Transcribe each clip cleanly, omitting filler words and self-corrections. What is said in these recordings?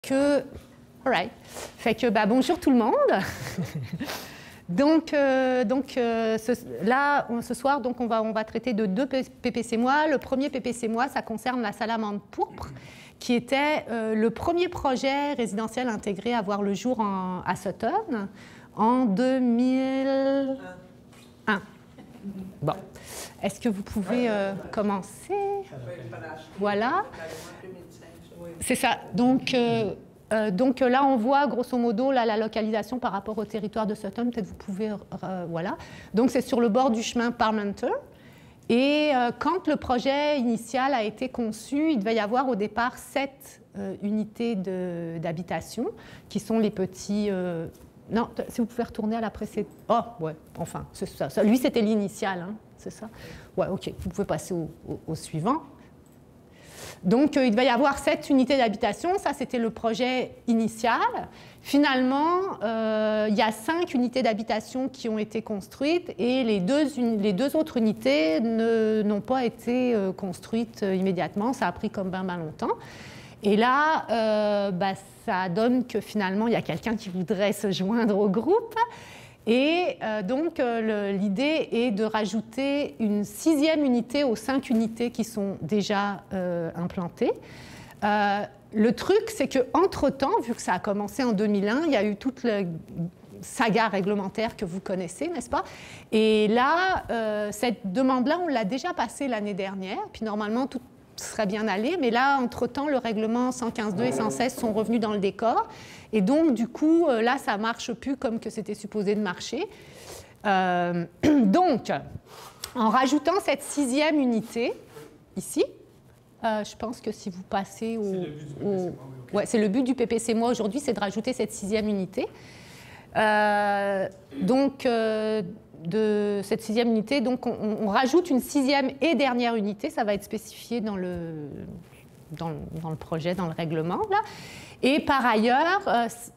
que... All right. Fait que, bonjour tout le monde. Là, ce soir, donc, on va traiter de deux PPC Moi. Le premier PPC Moi, ça concerne la salamandre pourpre, qui était le premier projet résidentiel intégré à voir le jour à Sutton en 2001. Bon. Est-ce que vous pouvez commencer? Voilà. C'est ça. Donc là, on voit grosso modo là, la localisation par rapport au territoire de Sutton. Peut-être vous pouvez... voilà. Donc c'est sur le bord du chemin Parmenter. Et quand le projet initial a été conçu, il devait y avoir au départ 7 unités d'habitation, qui sont les petits... non, si vous pouvez retourner à la précédente... Oh, ouais, enfin, c'est ça. Lui, c'était l'initial, hein, c'est ça? Ouais, OK. Vous pouvez passer au suivant. Donc, il devait y avoir 7 unités d'habitation. Ça, c'était le projet initial. Finalement, il y a 5 unités d'habitation qui ont été construites et les deux autres unités n'ont pas été construites immédiatement. Ça a pris comme bien longtemps. Et là, ça donne que finalement, il y a quelqu'un qui voudrait se joindre au groupe. Et donc, l'idée est de rajouter une 6e unité aux 5 unités qui sont déjà implantées. Le truc, c'est qu'entre-temps, vu que ça a commencé en 2001, il y a eu toute la saga réglementaire que vous connaissez, n'est-ce pas? Et là, cette demande-là, on l'a déjà passée l'année dernière, puis normalement, tout serait bien allé, mais là, entre-temps, le règlement 115.2 et 116 sont revenus dans le décor. Et donc, du coup, là, ça ne marche plus comme que c'était supposé de marcher. Donc, en rajoutant cette 6e unité, ici, je pense que si vous passez ouais, c'est le but du PPC Moi aujourd'hui, c'est de rajouter cette 6e unité. De cette 6e unité, donc on rajoute une 6e et dernière unité, ça va être spécifié dans le projet, dans le règlement, là. Et par ailleurs,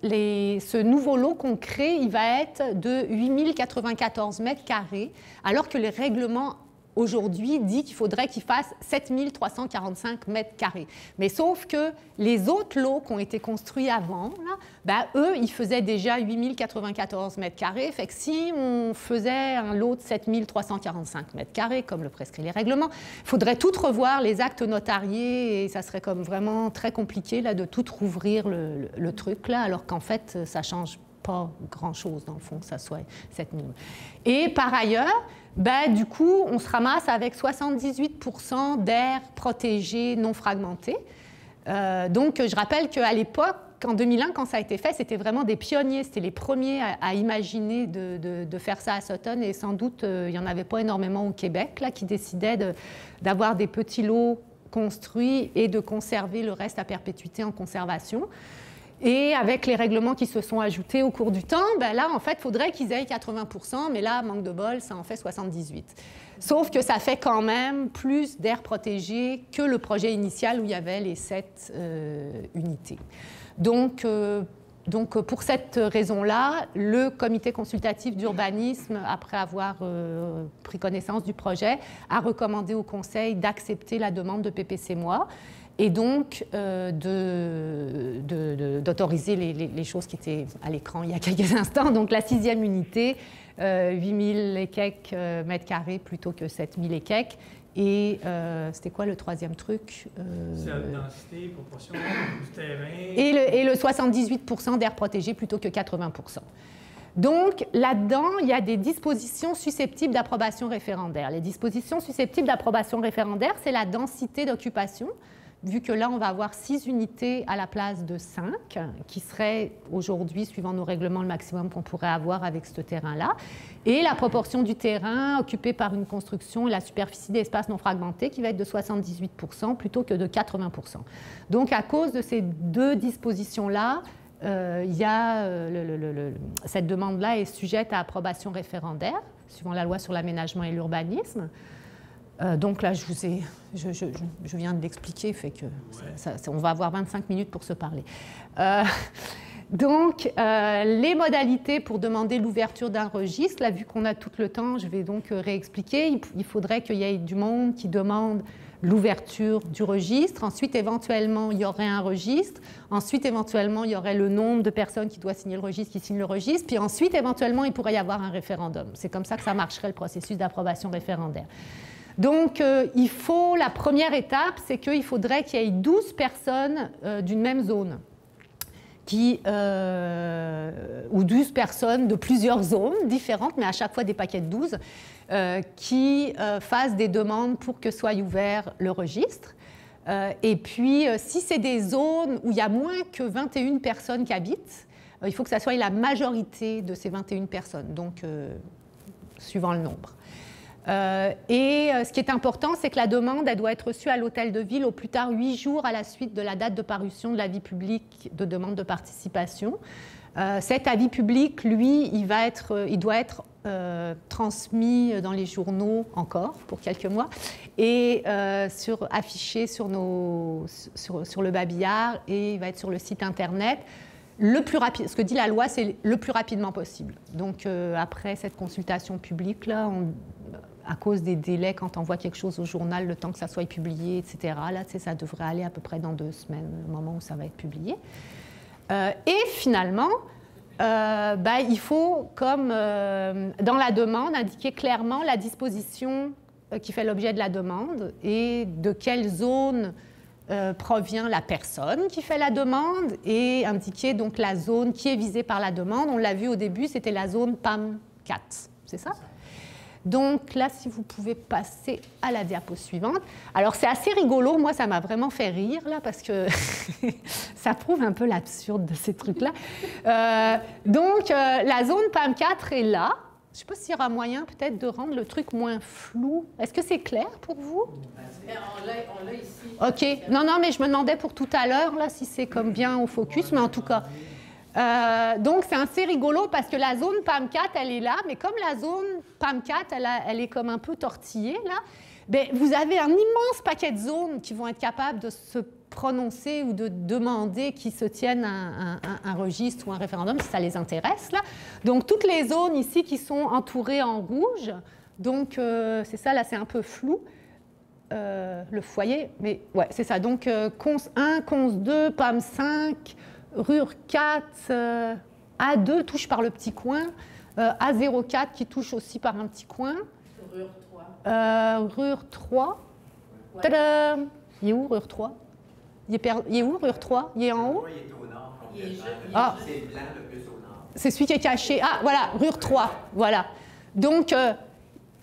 ce nouveau lot qu'on crée, il va être de 8094 mètres carrés, alors que les règlements aujourd'hui dit qu'il faudrait qu'il fasse 7345 mètres carrés. Mais sauf que les autres lots qui ont été construits avant, là, eux, ils faisaient déjà 8094 mètres carrés. Fait que si on faisait un lot de 7345 mètres carrés, comme le prescrit les règlements, il faudrait tout revoir, les actes notariés, et ça serait comme vraiment très compliqué là, de tout rouvrir le truc, là, alors qu'en fait, ça change pas grand-chose, dans le fond, que ça soit 7000. Et par ailleurs, du coup, on se ramasse avec 78% d'aires protégées non fragmentées. Donc, je rappelle qu'à l'époque, en 2001, quand ça a été fait, c'était vraiment des pionniers. C'était les premiers à imaginer de faire ça à Sutton. Et sans doute, il n'y en avait pas énormément au Québec là, qui décidaient d'avoir des petits lots construits et de conserver le reste à perpétuité en conservation. Et avec les règlements qui se sont ajoutés au cours du temps, là, en fait, il faudrait qu'ils aient 80%, mais là, manque de bol, ça en fait 78%. Sauf que ça fait quand même plus d'aires protégées que le projet initial où il y avait les 7 unités. Donc, pour cette raison-là, le comité consultatif d'urbanisme, après avoir pris connaissance du projet, a recommandé au Conseil d'accepter la demande de PPC Moi et donc d'autoriser les choses qui étaient à l'écran il y a quelques instants. Donc la 6e unité, 8000 et quelques mètres carrés plutôt que 7000 et quelques. Et c'était quoi le troisième truc? C'est la densité, proportion du terrain. Et le 78% d'aires protégées plutôt que 80%. Donc, là-dedans, il y a des dispositions susceptibles d'approbation référendaire. Les dispositions susceptibles d'approbation référendaire, c'est la densité d'occupation, vu que là, on va avoir 6 unités à la place de 5, qui serait aujourd'hui, suivant nos règlements, le maximum qu'on pourrait avoir avec ce terrain-là, et la proportion du terrain occupé par une construction et la superficie d'espace non fragmenté, qui va être de 78% plutôt que de 80%. Donc, à cause de ces deux dispositions-là, cette demande-là est sujette à approbation référendaire, suivant la loi sur l'aménagement et l'urbanisme. Donc là, je viens de l'expliquer, fait que on va avoir 25 minutes pour se parler. Donc, les modalités pour demander l'ouverture d'un registre, là, vu qu'on a tout le temps, je vais donc réexpliquer. Il faudrait qu'il y ait du monde qui demande l'ouverture du registre. Ensuite, éventuellement, il y aurait un registre. Ensuite, éventuellement, il y aurait le nombre de personnes qui doivent signer le registre, qui signent le registre. Puis ensuite, éventuellement, il pourrait y avoir un référendum. C'est comme ça que ça marcherait, le processus d'approbation référendaire. Donc, la première étape, c'est qu'il faudrait qu'il y ait 12 personnes d'une même zone. Ou 12 personnes de plusieurs zones différentes, mais à chaque fois des paquets de 12, qui fassent des demandes pour que soit ouvert le registre. Et puis, si c'est des zones où il y a moins que 21 personnes qui habitent, il faut que ça soit la majorité de ces 21 personnes, donc suivant le nombre. Ce qui est important, c'est que la demande, elle doit être reçue à l'hôtel de ville au plus tard 8 jours à la suite de la date de parution de l'avis public de demande de participation. Cet avis public, lui, il doit être transmis dans les journaux encore pour quelques mois et affiché sur le babillard, et il va être sur le site internet. Le plus rapide, ce que dit la loi, c'est le plus rapidement possible. Donc après cette consultation publique, là, à cause des délais quand on voit quelque chose au journal, le temps que ça soit publié, etc., là, ça devrait aller à peu près dans 2 semaines, le moment où ça va être publié. Et finalement, il faut, comme dans la demande, indiquer clairement la disposition qui fait l'objet de la demande et de quelle zone provient la personne qui fait la demande, et indiquer donc la zone qui est visée par la demande. On l'a vu au début, c'était la zone PAM 4, c'est ça? Donc là, si vous pouvez passer à la diapo suivante. Alors c'est assez rigolo, moi ça m'a vraiment fait rire là, parce que ça prouve un peu l'absurde de ces trucs-là. La zone PAM 4 est là. Je ne sais pas s'il y aura moyen peut-être de rendre le truc moins flou. Est-ce que c'est clair pour vous? On l'a ici. OK. Non, mais je me demandais pour tout à l'heure là si c'est comme bien au focus, mais en tout cas. Donc c'est assez rigolo parce que la zone PAM 4, elle est là, mais comme la zone PAM 4, elle est comme un peu tortillée là, vous avez un immense paquet de zones qui vont être capables de se prononcer ou de demander qu'ils se tiennent un registre ou un référendum si ça les intéresse là. Donc toutes les zones ici qui sont entourées en rouge, donc c'est ça, là c'est un peu flou. Le foyer, mais ouais, c'est ça. Donc cons 1, cons 2, PAM 5, RUR 4, A2 touche par le petit coin, A04 qui touche aussi par un petit coin. RUR 3. RUR 3. Ouais. Tada! Il est où RUR 3? Il est où RUR 3? Il est en haut? Il est au nord. C'est blanc le plus au nord. C'est celui qui est caché. Ah, voilà, RUR 3. Voilà. Donc,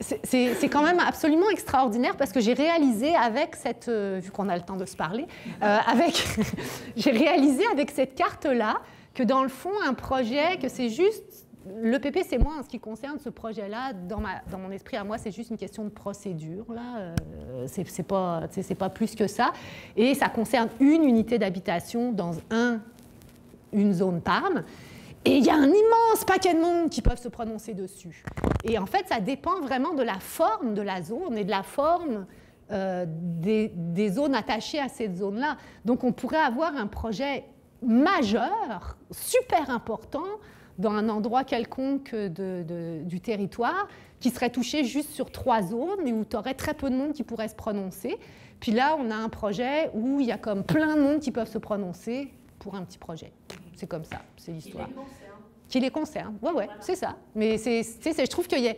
c'est quand même absolument extraordinaire parce que j'ai réalisé avec cette, vu qu'on a le temps de se parler, j'ai réalisé avec cette carte-là que dans le fond, un projet, que c'est juste, le PP, c'est moi en ce qui concerne ce projet-là, dans mon esprit à moi, c'est juste une question de procédure, là, c'est pas plus que ça, et ça concerne une unité d'habitation dans une zone PAM. Et il y a un immense paquet de monde qui peuvent se prononcer dessus. Et en fait, ça dépend vraiment de la forme de la zone et de la forme des zones attachées à cette zone-là. Donc, on pourrait avoir un projet majeur, super important, dans un endroit quelconque du territoire, qui serait touché juste sur 3 zones et où tu aurais très peu de monde qui pourrait se prononcer. Puis là, on a un projet où il y a comme plein de monde qui peuvent se prononcer pour un petit projet. C'est comme ça, c'est l'histoire. Qui les concerne, ouais, voilà. C'est ça. Mais je trouve qu'il y a...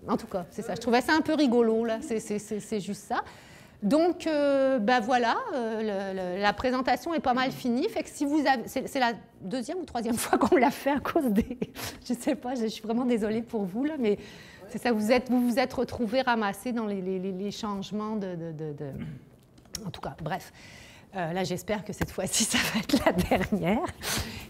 En tout cas, c'est ça. Je trouvais ça un peu rigolo, là. C'est juste ça. Donc, voilà, la présentation est pas mal finie. Fait que si vous avez... C'est la 2e ou 3e fois qu'on l'a fait à cause des... Je sais pas, je suis vraiment désolée pour vous, là, mais c'est ça, vous vous êtes retrouvés ramassés dans les changements En tout cas, bref. Là, j'espère que cette fois-ci, ça va être la dernière.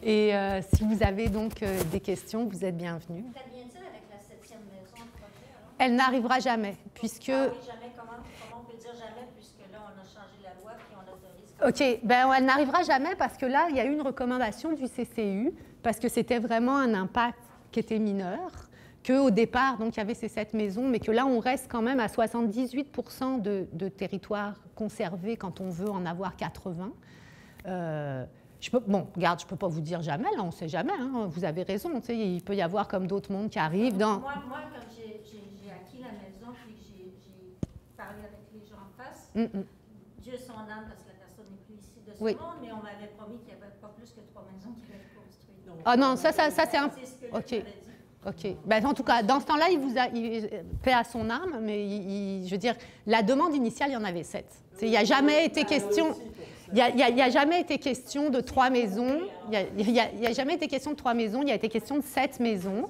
Et si vous avez donc des questions, vous êtes bienvenus. Qu'advient-il avec la 7e maison de projet, alors? Elle n'arrivera jamais, puisque... Ah oui, jamais. Comment on peut dire jamais, puisque là, on a changé la loi puis on autorise... OK. Elle n'arrivera jamais parce que là, il y a eu une recommandation du CCU, parce que c'était vraiment un impact qui était mineur, qu'au départ, donc, il y avait ces 7 maisons, mais que là, on reste quand même à 78% de territoire conservé quand on veut en avoir 80. Regarde, je ne peux pas vous dire jamais, là, on ne sait jamais, hein, vous avez raison, il peut y avoir comme d'autres mondes qui arrivent. Moi, quand j'ai acquis la maison, puis j'ai parlé avec les gens en face, Dieu son âme, parce que la personne n'est plus ici de ce Oui. monde, mais on m'avait promis qu'il n'y avait pas plus que 3 maisons qui allaient être construites. Ah non, ça c'est un... C'est ce que Luc OK. m'avait dit. OK. Ben, en tout cas, dans ce temps-là, il paix à son âme, mais je veux dire, la demande initiale, il y en avait 7. Il n'y a jamais été question... Il n'y a jamais été question de 3 maisons. Il n'y a jamais été question de 3 maisons. Il y a été question de 7 maisons.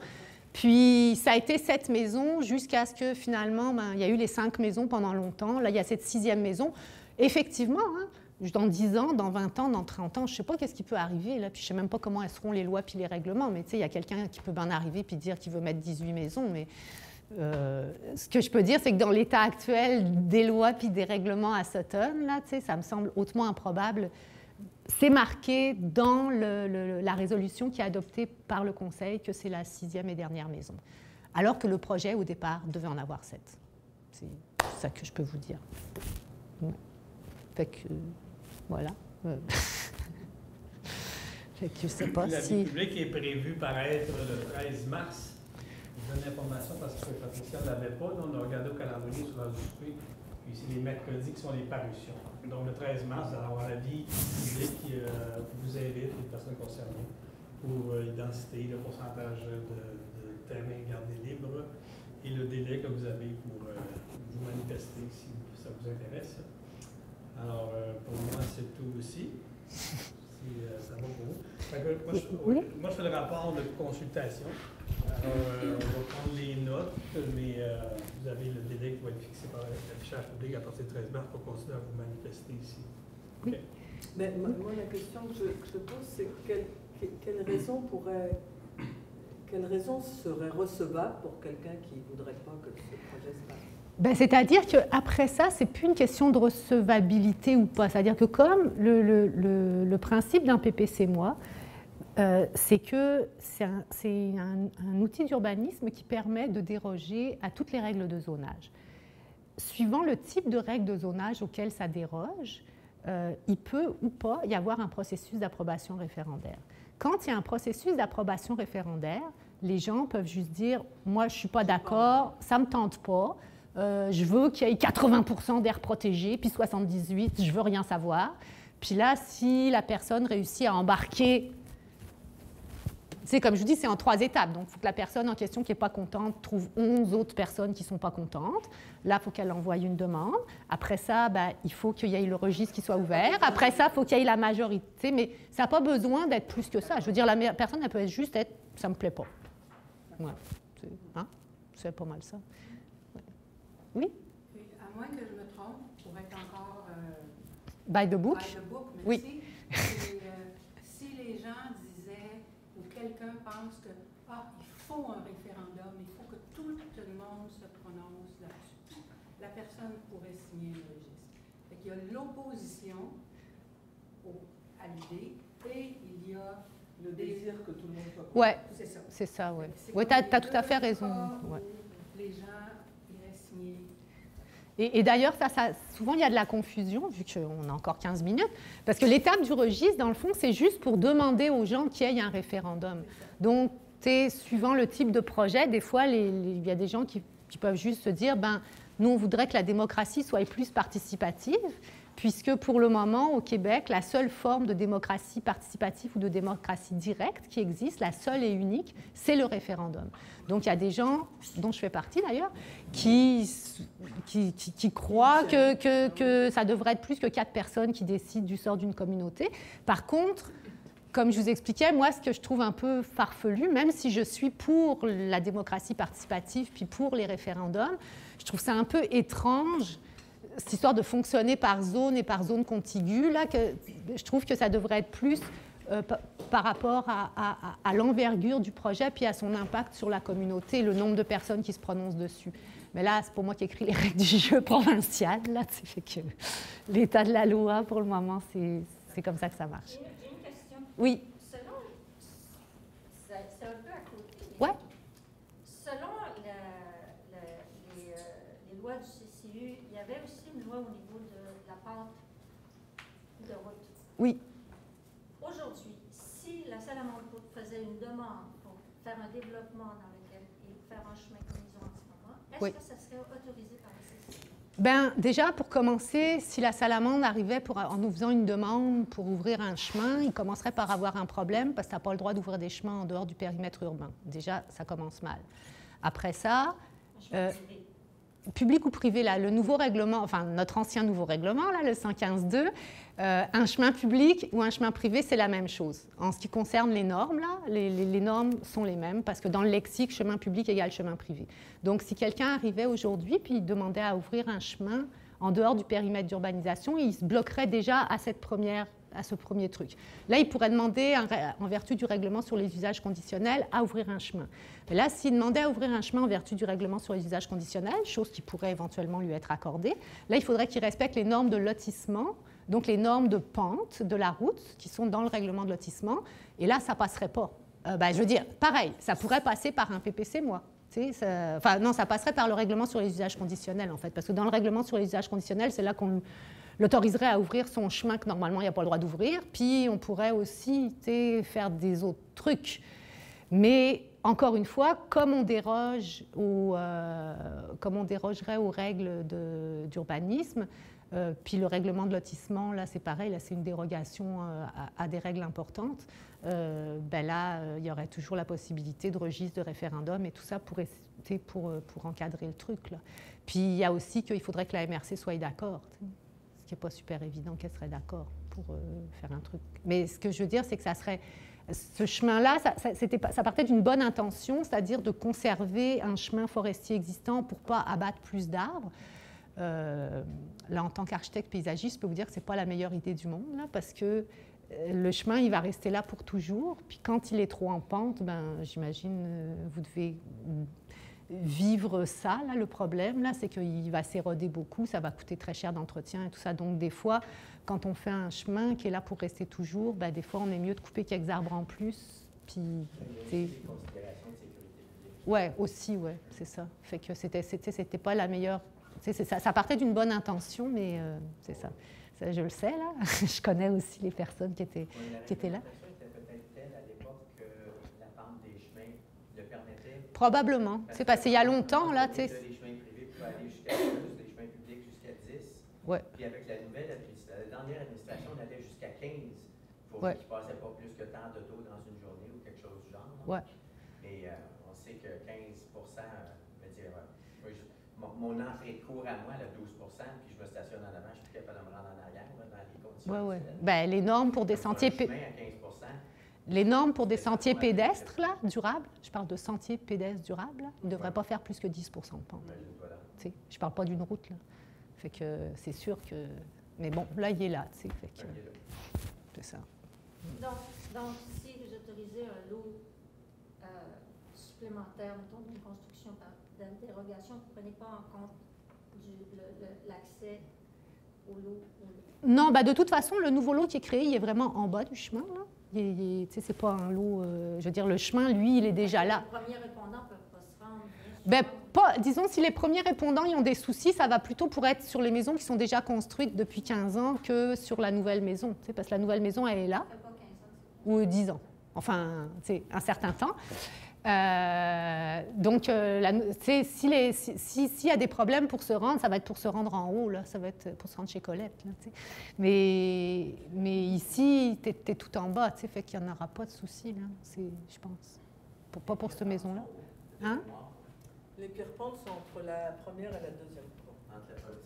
Puis, ça a été 7 maisons jusqu'à ce que, finalement, il y a eu les 5 maisons pendant longtemps. Là, il y a cette 6e maison. Effectivement, hein, dans 10 ans, dans 20 ans, dans 30 ans, je ne sais pas qu'est-ce qui peut arriver. Là, puis je ne sais même pas comment elles seront les lois puis les règlements. Mais il y a quelqu'un qui peut bien arriver puis dire qu'il veut mettre 18 maisons. Mais ce que je peux dire, c'est que dans l'état actuel des lois puis des règlements à Sutton, là, ça me semble hautement improbable. C'est marqué dans la résolution qui est adoptée par le Conseil que c'est la 6e et dernière maison. Alors que le projet, au départ, devait en avoir 7. C'est ça que je peux vous dire. Ouais. Fait que, voilà. Fait que je sais pas La si... vie publique est prévue paraître le 13 mars. Je donne l'information parce que Patricia ne l'avait pas. Nous, on a regardé au calendrier sur la souper. Puis c'est les mercredis qui sont les parutions. Donc le 13 mars, vous allez avoir la vie publique qui vous invite, les personnes concernées, pour l'identité, le pourcentage de terrain gardé libre et le délai que vous avez pour vous manifester si ça vous intéresse. Alors, pour moi, c'est tout aussi. Si ça va pour vous. Moi, je fais le rapport de consultation. Alors, on va prendre les notes, mais vous avez le délai qui va être fixé par l'affichage public à partir du 13 mars pour continuer à vous manifester ici. Okay. Ben, moi, la question que je pose, c'est quelle raison serait recevable pour quelqu'un qui ne voudrait pas que ce projet se passe? Ben, c'est-à-dire qu'après ça, ce n'est plus une question de recevabilité ou pas. C'est-à-dire que comme le principe d'un PPC-moi, c'est que c'est un outil d'urbanisme qui permet de déroger à toutes les règles de zonage. Suivant le type de règles de zonage auquel ça déroge, il peut ou pas y avoir un processus d'approbation référendaire. Quand il y a un processus d'approbation référendaire, les gens peuvent juste dire « moi, je ne suis pas d'accord, ça ne me tente pas ». Je veux qu'il y ait 80% d'aires protégées, puis 78%, je veux rien savoir. Puis là, si la personne réussit à embarquer, c'est comme je vous dis, c'est en 3 étapes. Donc, il faut que la personne en question qui n'est pas contente trouve 11 autres personnes qui ne sont pas contentes. Là, il faut qu'elle envoie une demande. Après ça, il faut qu'il y ait le registre qui soit ouvert. Après ça, il faut qu'il y ait la majorité. Mais ça n'a pas besoin d'être plus que ça. Je veux dire, la personne, elle peut juste être « ça ne me plaît pas ». Ouais. C'est pas mal ça. Oui? À moins que je me trompe, pour être encore by the book, merci. Oui. Si les gens disaient, ou quelqu'un pense que il faut un référendum, il faut que tout le monde se prononce là-dessus, la personne pourrait signer le registre. Fait qu'il y a l'opposition à l'idée et il y a le désir que tout le monde soit. Ouais, c'est ça. C'est ça, oui. Oui, tu as tout à fait raison. Ouais. Les gens iraient signer. Et d'ailleurs, souvent, il y a de la confusion, vu qu'on a encore 15 minutes, parce que l'étape du registre, dans le fond, c'est juste pour demander aux gens qu'il y ait un référendum. Donc, suivant le type de projet, des fois, il y a des gens qui peuvent juste se dire, nous, on voudrait que la démocratie soit plus participative, puisque pour le moment, au Québec, la seule forme de démocratie participative ou de démocratie directe qui existe, la seule et unique, c'est le référendum. Donc il y a des gens, dont je fais partie d'ailleurs, qui croient que ça devrait être plus que 4 personnes qui décident du sort d'une communauté. Par contre, comme je vous expliquais, moi, ce que je trouve un peu farfelu, même si je suis pour la démocratie participative puis pour les référendums, je trouve ça un peu étrange, cette histoire de fonctionner par zone et par zone contiguë, là, que je trouve que ça devrait être plus par rapport à l'envergure du projet puis à son impact sur la communauté, le nombre de personnes qui se prononcent dessus. Mais là, c'est pour moi qui écris les règles du jeu provincial. Là, c'est fait que l'état de la loi, pour le moment, c'est comme ça que ça marche. J'ai une question. Oui. Selon, c'est un peu à côté. Ouais. Selon les lois du CCU, il y avait aussi une loi au niveau de la pente de route. Oui. Aujourd'hui, si la Salle-à-Montpeau faisait une demande pour faire un développement dans lequel et faire un chemin comme ils ont en ce moment, est-ce Oui. que ça serait autorisé par le CCU? Ben, déjà, pour commencer, si la salamandre arrivait en nous faisant une demande pour ouvrir un chemin, il commencerait par avoir un problème parce que tu n'as pas le droit d'ouvrir des chemins en dehors du périmètre urbain. Déjà, ça commence mal. Après ça, public ou privé, là, le nouveau règlement, enfin notre ancien nouveau règlement, là, le 115.2, un chemin public ou un chemin privé, c'est la même chose. En ce qui concerne les normes, là, les normes sont les mêmes parce que dans le lexique, chemin public égale chemin privé. Donc si quelqu'un arrivait aujourd'hui puis il demandait à ouvrir un chemin en dehors du périmètre d'urbanisation, il se bloquerait déjà à ce premier truc. Là, il pourrait demander, en vertu du règlement sur les usages conditionnels, à ouvrir un chemin. Mais là, s'il demandait à ouvrir un chemin en vertu du règlement sur les usages conditionnels, chose qui pourrait éventuellement lui être accordée, là, il faudrait qu'il respecte les normes de lotissement, donc les normes de pente de la route qui sont dans le règlement de lotissement, et là, ça ne passerait pas. Je veux dire, pareil, ça pourrait passer par un PPC, moi. Enfin, non, ça passerait par le règlement sur les usages conditionnels, en fait, parce que dans le règlement sur les usages conditionnels, c'est là qu'on l'autoriserait à ouvrir son chemin que normalement il n'y a pas le droit d'ouvrir, puis on pourrait aussi faire des autres trucs. Mais encore une fois, comme on dérogerait aux règles d'urbanisme, puis le règlement de lotissement, là c'est pareil, là c'est une dérogation à des règles importantes, là il y aurait toujours la possibilité de registre, de référendum et tout ça pour encadrer le truc. Là. Puis il y a aussi qu'il faudrait que la MRC soit d'accord, ce qui n'est pas super évident qu'elle serait d'accord pour faire un truc. Mais ce que je veux dire, c'est que ça serait... Ce chemin-là, ça partait d'une bonne intention, c'est-à-dire de conserver un chemin forestier existant pour ne pas abattre plus d'arbres. Là, en tant qu'architecte paysagiste, je peux vous dire que ce n'est pas la meilleure idée du monde, là, parce que le chemin, il va rester là pour toujours. Puis quand il est trop en pente, j'imagine, vous devez vivre ça. Là, le problème, là, c'est qu'il va s'éroder beaucoup, ça va coûter très cher d'entretien et tout ça. Donc, des fois, quand on fait un chemin qui est là pour rester toujours, des fois, on est mieux de couper quelques arbres en plus. Puis, ouais, aussi, ouais, c'est ça. Fait que c'était pas la meilleure. Ça partait d'une bonne intention, mais c'est ça. Je le sais, là. Je connais aussi les personnes qui étaient là. Probablement. C'est passé il y a longtemps, là. Les chemins privés pouvaient aller jusqu'à 12, les chemins publics jusqu'à 10. Ouais. Puis avec la dernière administration, on allait jusqu'à 15. Il faut qu'il ne passait pas plus que tant d'auto dans une journée ou quelque chose du genre. Ouais. Mais on sait que 15 veut dire... mon entrée de cours à moi, elle a 12 puis je me stationne en avant, je suis plus capable de me rendre en arrière dans les conditions. Les normes pour des sentiers... Les normes pour des sentiers pédestres, là, durables, je parle de sentiers pédestres durables, ils ne devraient pas faire plus que 10 de pente. Je ne parle pas d'une route, là. Fait que c'est sûr que... Mais bon, là, il est là, tu sais. C'est ça. Donc, si vous autorisez un lot supplémentaire, mettons, d'une construction d'interrogation, vous ne prenez pas en compte l'accès au lot? Non, de toute façon, le nouveau lot qui est créé, il est vraiment en bas du chemin, là. C'est pas un lot... je veux dire, le chemin, lui, il est déjà là. Les premiers répondants ne peuvent pas se rendre. Disons, si les premiers répondants ils ont des soucis, ça va plutôt pour être sur les maisons qui sont déjà construites depuis 15 ans que sur la nouvelle maison. Parce que la nouvelle maison, elle est là. Ou 10 ans. Enfin, un certain temps. Donc, s'il y a des problèmes pour se rendre, ça va être pour se rendre en haut, là, ça va être pour se rendre chez Colette. Là, mais ici, tu es tout en bas, fait qu'il n'y en aura pas de souci, là, je pense. Pas pour cette maison-là. Hein? Les pierres pentes sont entre la première et la deuxième cour.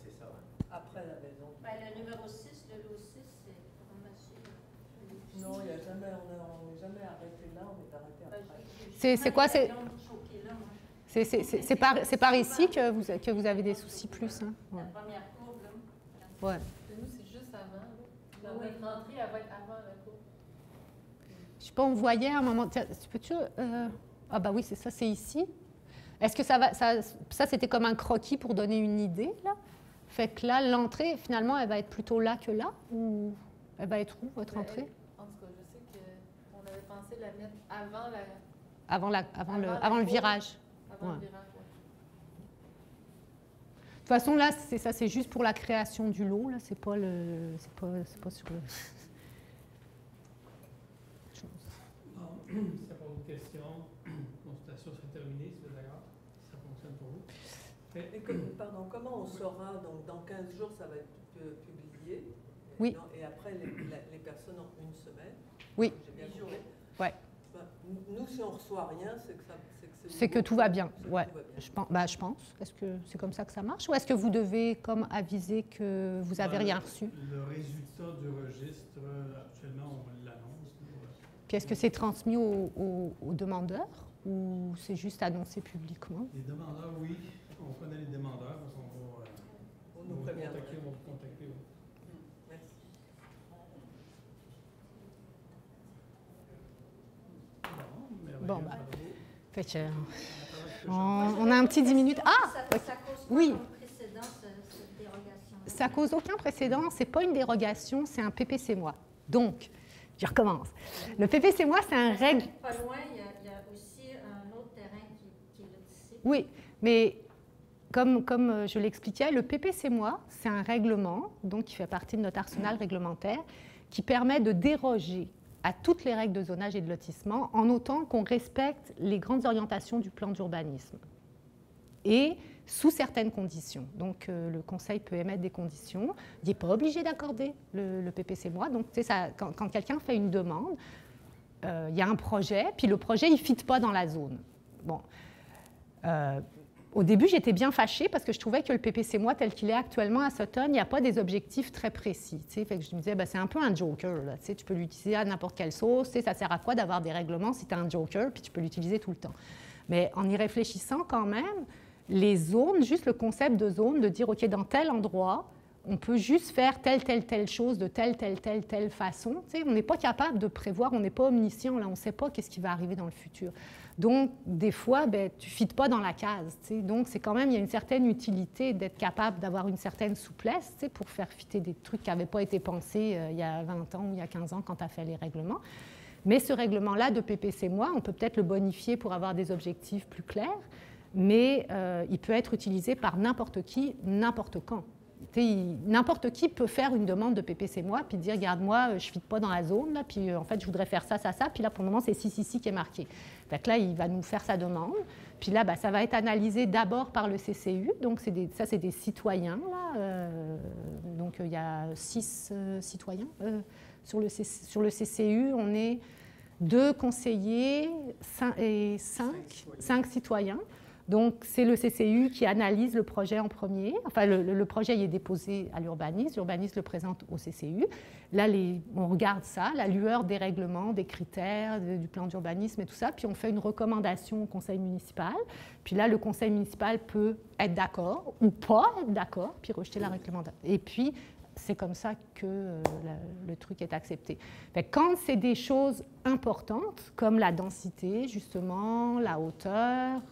C'est ça, ouais. Après la maison. Le numéro 6, le lot 6, c'est non, on n'est jamais arrêté là, on est arrêté après. C'est quoi? C'est par ici que vous avez des soucis plus. Hein? Ouais. La première courbe, là. Ouais. Nous, c'est juste avant. Dans notre entrée, elle va être avant la courbe. Je sais pas, on voyait à un moment... Peux-tu... Ah oui, c'est ça, c'est ici. Est-ce que ça c'était comme un croquis pour donner une idée, là? Fait que là, l'entrée, finalement, elle va être plutôt là que là? Ou elle va être où, votre entrée? En tout cas, je sais qu'on avait pensé la mettre avant la... Avant le virage. Avant le virage, oui. De toute façon, là, c'est juste pour la création du lot. Là, c'est pas sur le... C'est pour une question. Consultation sera terminée, si vous êtes d'accord. Si ça fonctionne pour vous. Pardon, comment on saura, donc dans 15 jours, ça va être publié? Oui. Et après, les personnes ont une semaine? Oui. J'ai bien compris. Ouais. Nous, si on ne reçoit rien, c'est que tout va bien. Ouais. Tout va bien. Je pense. Est-ce que c'est comme ça que ça marche? Ou est-ce que vous devez comme aviser que vous n'avez rien reçu? Le résultat du registre, actuellement, on l'annonce. Puis est-ce que c'est transmis aux demandeurs ou c'est juste annoncé publiquement? Les demandeurs, oui. On connaît les demandeurs parce qu'on va On nous prévient. vous contacter. Oui. Merci. Bon, bah, fait que, on a un petit 10 minutes. Ah! Ça cause Oui. quoi comme précédent, cette dérogation? Ça cause aucun précédent, c'est pas une dérogation, c'est un PPC-moi. Donc, je recommence. Le PPC-moi, c'est un règle. Pas loin, il y a aussi un autre terrain qui est là ici. Oui, mais comme je l'expliquais, le PPC-moi, c'est un règlement, donc qui fait partie de notre arsenal réglementaire, qui permet de déroger à toutes les règles de zonage et de lotissement en autant qu'on respecte les grandes orientations du plan d'urbanisme. Et sous certaines conditions. Donc, le Conseil peut émettre des conditions. Il n'est pas obligé d'accorder le PPC-moi. Donc, ça, quand quelqu'un fait une demande, il y a un projet, puis le projet, il ne fit pas dans la zone. Bon. Au début, j'étais bien fâchée parce que je trouvais que le PPC-moi, tel qu'il est actuellement à Sutton, il n'y a pas des objectifs très précis. Fait que je me disais, c'est un peu un joker. Là, tu peux l'utiliser à n'importe quelle sauce. Ça sert à quoi d'avoir des règlements si tu as un joker, puis tu peux l'utiliser tout le temps. Mais en y réfléchissant quand même, les zones, juste le concept de zone, de dire, OK, dans tel endroit, on peut juste faire telle chose de telle façon. On n'est pas capable de prévoir, on n'est pas omniscient, là, on ne sait pas qu'est-ce qui va arriver dans le futur. Donc, des fois, tu ne fites pas dans la case. Donc, c'est quand même, il y a une certaine utilité d'être capable d'avoir une certaine souplesse pour faire fitter des trucs qui n'avaient pas été pensés il y a 20 ans ou il y a 15 ans quand tu as fait les règlements. Mais ce règlement-là de PPC-moi, on peut peut-être le bonifier pour avoir des objectifs plus clairs, mais il peut être utilisé par n'importe qui, n'importe quand. N'importe qui peut faire une demande de PPC-moi puis dire, regarde, moi, je ne fit pas dans la zone, là, puis en fait, je voudrais faire ça, puis là, pour le moment, c'est ci qui est marqué. Donc là, il va nous faire sa demande, puis là, ça va être analysé d'abord par le CCU, donc ça, c'est des citoyens, là. Donc, il y a 6 citoyens. Sur le CCU, on est 2 conseillers et 5 citoyens. Donc, c'est le CCU qui analyse le projet en premier. Enfin, le projet il est déposé à l'urbanisme. L'urbanisme le présente au CCU. Là, on regarde ça, la lueur des règlements, des critères, du plan d'urbanisme et tout ça. Puis, on fait une recommandation au conseil municipal. Puis là, le conseil municipal peut être d'accord ou pas être d'accord, puis rejeter la recommandation. Et puis, c'est comme ça que le truc est accepté. Fait que quand c'est des choses importantes, comme la densité, justement, la hauteur,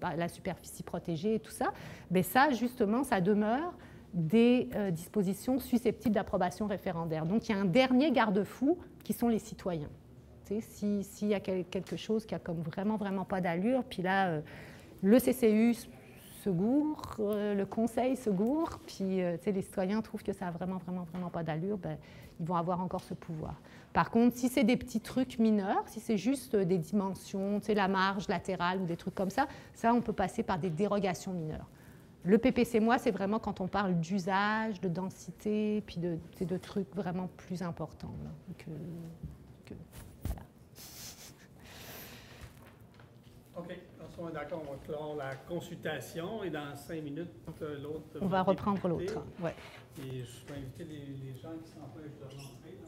la superficie protégée et tout ça, bien ça, justement, ça demeure des dispositions susceptibles d'approbation référendaire. Donc, il y a un dernier garde-fou qui sont les citoyens. S'il y a quelque chose qui a comme vraiment pas d'allure, puis là, le CCU se gourre, le conseil se gourre, puis les citoyens trouvent que ça n'a vraiment pas d'allure, ils vont avoir encore ce pouvoir. Par contre, si c'est des petits trucs mineurs, si c'est juste des dimensions, la marge latérale ou des trucs comme ça, on peut passer par des dérogations mineures. Le PPC-moi, c'est vraiment quand on parle d'usage, de densité, puis de trucs vraiment plus importants. Là, voilà. OK. On est d'accord, on va clore la consultation et dans 5 minutes, l'autre... On va reprendre l'autre. Ouais. Et je vais inviter les gens qui sont en train de rentrer.